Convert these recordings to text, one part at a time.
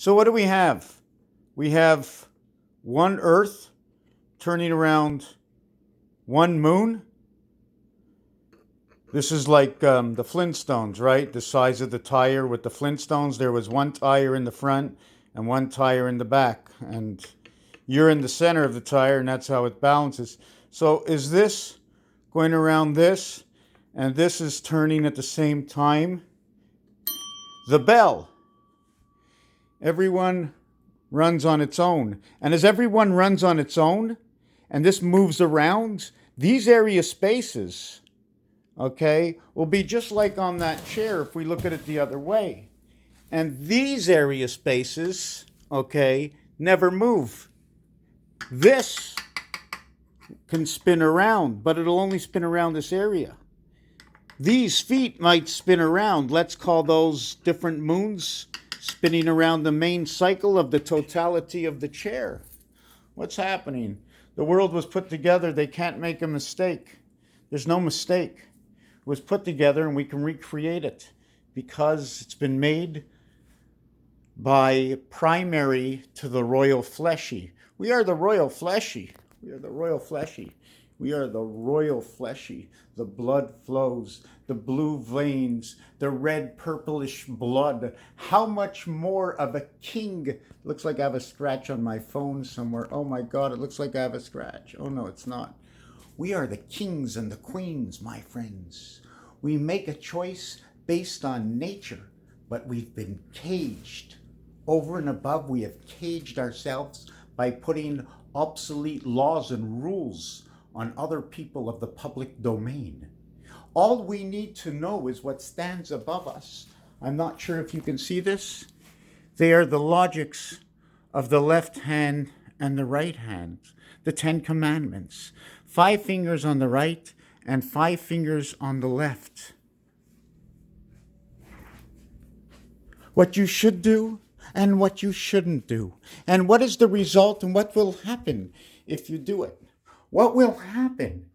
So what do we have? We have one Earth turning around one moon. This is like the Flintstones, right? The size of the tire with the Flintstones. There was one tire in the front and one tire in the back. And you're in the center of the tire, and that's how it balances. So is this going around this? And this is turning at the same time. The bell. Everyone runs on its own. And as everyone runs on its own, and this moves around, these area spaces, okay, will be just like on that chair if we look at it the other way. And these area spaces, okay, never move. This can spin around, but it'll only spin around this area. These feet might spin around. Let's call those different moons spinning around the main cycle of the totality of the chair. What's happening? The world was put together. They can't make a mistake. There's no mistake. It was put together and we can recreate it because it's been made by primary to the royal fleshy. We are the royal fleshy. We are the royal fleshy. We are the royal fleshy. The blood flows, the blue veins, the red purplish blood. How much more of a king? Looks like I have a scratch on my phone somewhere. Oh my God, it looks like I have a scratch. Oh no, it's not. We are the kings and the queens, my friends. We make a choice based on nature, but we've been caged. Over and above, we have caged ourselves by putting obsolete laws and rules on other people of the public domain. All we need to know is what stands above us. I'm not sure if you can see this. They are the logics of the left hand and the right hand, the 10 Commandments. 5 fingers on the right and 5 fingers on the left. What you should do and what you shouldn't do. And what is the result and what will happen if you do it? What will happen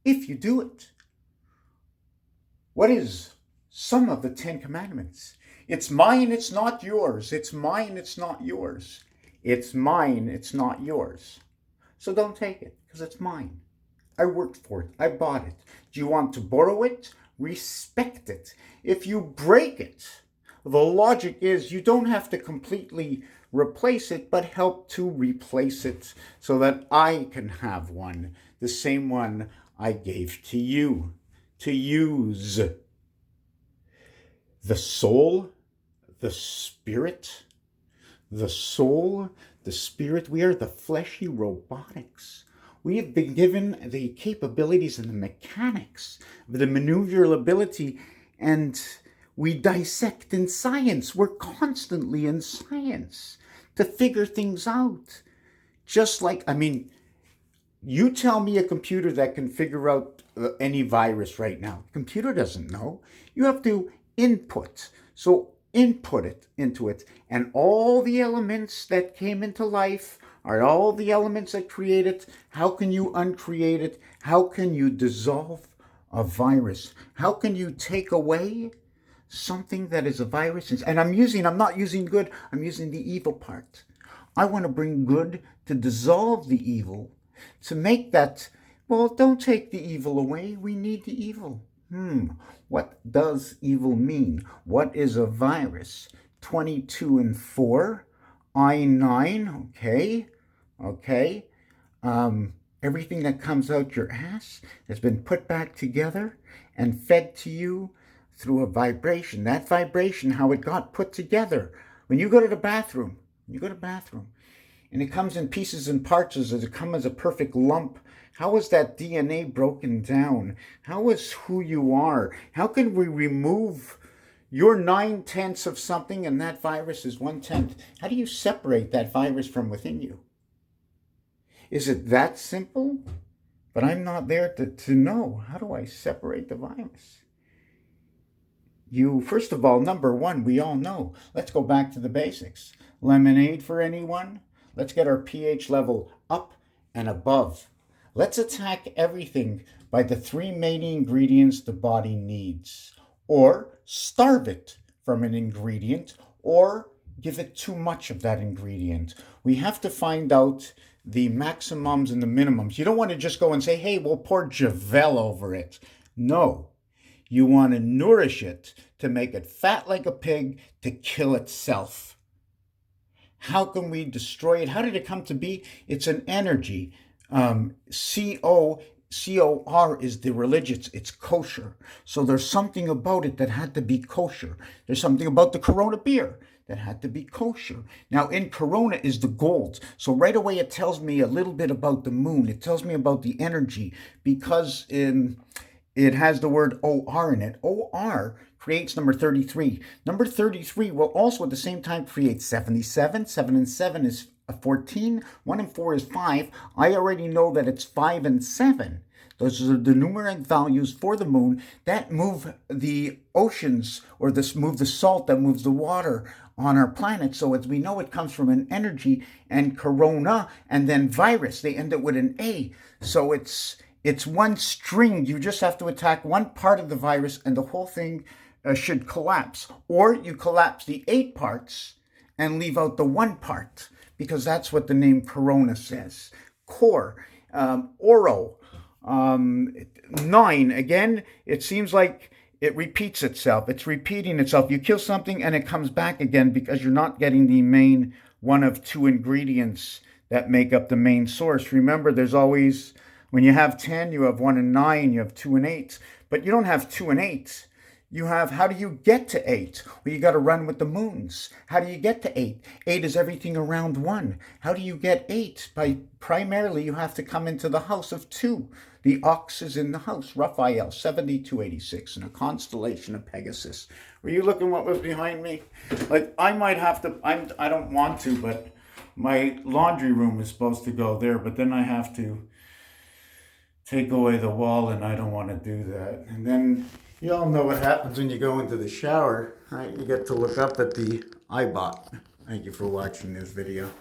if you do it? What is some of the 10 Commandments? It's mine, it's not yours. It's mine, it's not yours. It's mine, it's not yours. So don't take it, because it's mine. I worked for it. I bought it. Do you want to borrow it? Respect it. If you break it, the logic is you don't have to completely replace it, but help to replace it so that I can have one, the same one I gave to you to use. The soul, the spirit, the soul, the spirit, we are the fleshy robotics. We have been given the capabilities and the mechanics, the maneuverability, and we dissect in science. We're constantly in science to figure things out. Just like, you tell me a computer that can figure out any virus right now. The computer doesn't know. You have to input. So input it into it. And all the elements that came into life are all the elements that create it. How can you uncreate it? How can you dissolve a virus? How can you take away something that is a virus? And I'm not using good, I'm using the evil part. I want to bring good to dissolve the evil, to make that, well, don't take the evil away. We need the evil. What does evil mean? What is a virus? 22 and 4, I9, okay. Everything that comes out your ass has been put back together and fed to you through a vibration. That vibration, how it got put together. When you go to the bathroom, and it comes in pieces and parts, does it come as a perfect lump? How is that DNA broken down? How is who you are? How can we remove your 9/10 of something and that virus is 1/10? How do you separate that virus from within you? Is it that simple? But I'm not there to know. How do I separate the virus? You, first of all, number one, we all know. Let's go back to the basics. Lemonade for anyone? Let's get our pH level up and above. Let's attack everything by the 3 main ingredients the body needs. Or starve it from an ingredient, or give it too much of that ingredient. We have to find out the maximums and the minimums. You don't want to just go and say, hey, we'll pour Javel over it. No. You want to nourish it to make it fat like a pig, to kill itself. How can we destroy it? How did it come to be? It's an energy. COR is the religious, it's kosher. So there's something about it that had to be kosher. There's something about the Corona beer that had to be kosher. Now in Corona is the gold. So right away it tells me a little bit about the moon. It tells me about the energy because it has the word OR in it. OR creates number 33. Number 33 will also at the same time create 77. 7 and 7 is 14. 1 and 4 is 5. I already know that it's 5 and 7. Those are the numeric values for the moon that move the oceans, or move the salt that moves the water on our planet. So as we know, it comes from an energy, and Corona and then virus, they end up with an A. So it's one string. You just have to attack one part of the virus and the whole thing should collapse. Or you collapse the 8 parts and leave out the 1 part, because that's what the name Corona says. Core, Oro, 9. Again, it seems like it repeats itself. It's repeating itself. You kill something and it comes back again because you're not getting the main one of 2 ingredients that make up the main source. Remember, there's always, when you have 10, you have 1 and 9, you have 2 and 8, but you don't have 2 and 8. You have, how do you get to 8? Well, you got to run with the moons. How do you get to 8? 8 is everything around 1. How do you get 8? Primarily, you have to come into the house of 2. The ox is in the house, Raphael, 7286, in a constellation of Pegasus. Were you looking what was behind me? Like, I might have to, I don't want to, but my laundry room is supposed to go there, but then I have to take away the wall, and I don't want to do that. And then you all know what happens when you go into the shower, right? You get to look up at the iBot. Thank you for watching this video.